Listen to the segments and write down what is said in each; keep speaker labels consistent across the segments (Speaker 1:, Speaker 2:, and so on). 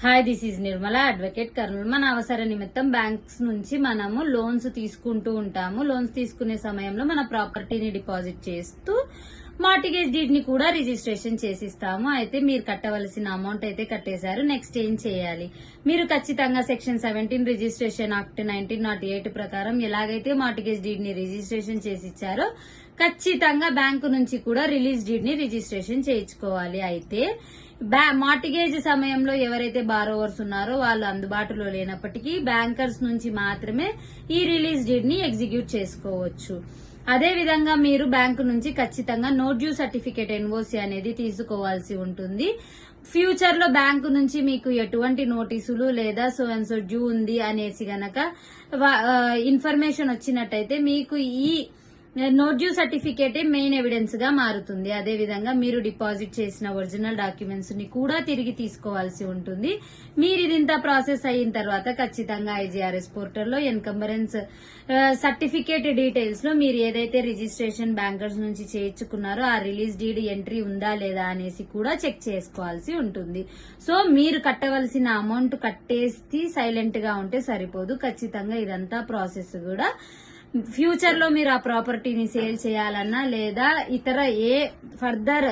Speaker 1: Hi, this is Nirmala, advocate Kurnool. మన అవసర నిమిత్తం బ్యాంక్స్ నుంచి మనము లోన్స్ తీసుకుంటూ ఉంటాము. లోన్స్ తీసుకునే సమయంలో మన ప్రాపర్టీని డిపాజిట్ చేస్తూ మార్టిగేజ్ డీడ్ ని కూడా రిజిస్ట్రేషన్ చేసిస్తాము. అయితే మీరు కట్టవలసిన అమౌంట్ అయితే కట్టేశారు. నెక్స్ట్ ఏం చేయాలి? మీరు ఖచ్చితంగా సెక్షన్ 17 రిజిస్ట్రేషన్ యాక్ట్ 1908 ప్రకారం ఎలాగైతే మార్టిగేజ్ డీడ్ ని రిజిస్ట్రేషన్ చేసి ఇచ్చారో ఖచ్చితంగా బ్యాంకు నుంచి కూడా రిలీజ్ డీడ్ ని రిజిస్ట్రేషన్ చేయించుకోవాలి. అయితే మార్టిగేజ్ సమయంలో ఎవరైతే బారోవర్స్ ఉన్నారో వాళ్ళు అందుబాటులో లేనప్పటికీ బ్యాంకర్స్ నుంచి మాత్రమే ఈ రిలీజ్ డీడ్ ని ఎగ్జిక్యూట్ చేసుకోవచ్చు. అదే విధంగా మీరు బ్యాంకు నుంచి ఖచ్చితంగా నో డ్యూ సర్టిఫికేట్ ఎన్ఓసి అనేది తీసుకోవాల్సి ఉంటుంది. ఫ్యూచర్ లో బ్యాంకు నుంచి మీకు ఎటువంటి నోటీసులు లేదా సో అండ్ సో డ్యూ ఉంది అనేసి గనక ఇన్ఫర్మేషన్ వచ్చినట్టయితే మీకు ఈ no due certificate main evidence గా మారుతుంది. అదే విధంగా మీరు డిపాజిట్ చేసిన ఒరిజినల్ డాక్యుమెంట్స్ ని కూడా తిరిగి తీసుకోవాల్సి ఉంటుంది. మీరు ఇదంతా ప్రాసెస్ అయిన తర్వాత ఖచ్చితంగా ఐజీఆర్ఎస్ పోర్టల్లో ఎన్కంబరెన్స్ సర్టిఫికేట్ డీటెయిల్స్ లో మీరు ఏదైతే రిజిస్ట్రేషన్ బ్యాంకర్స్ నుంచి చేయించుకున్నారో ఆ రిలీజ్ డీడ్ ఎంట్రీ ఉందా లేదా అనేసి కూడా చెక్ చేసుకోవాల్సి ఉంటుంది. సో మీరు కట్టవలసిన అమౌంట్ కట్టేసి సైలెంట్ గా ఉంటే సరిపోదు. ఖచ్చితంగా ఇదంతా ప్రాసెస్ కూడా ఫ్యూచర్ లో మీరు ఆ ప్రాపర్టీని సేల్ చేయాలన్నా లేదా ఇతర ఏ ఫర్దర్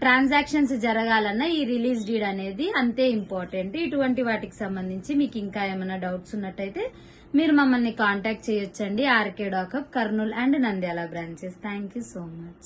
Speaker 1: ట్రాన్సాక్షన్స్ జరగాలన్నా ఈ రిలీజ్ డీడ్ అనేది అంతే ఇంపార్టెంట్. ఇటువంటి వాటికి సంబంధించి మీకు ఇంకా ఏమైనా డౌట్స్ ఉన్నట్టయితే మీరు మమ్మల్ని కాంటాక్ట్ చేయొచ్చండి. ఆర్కే డాకప్ Kurnool and Nandyal branches. Thank you so much.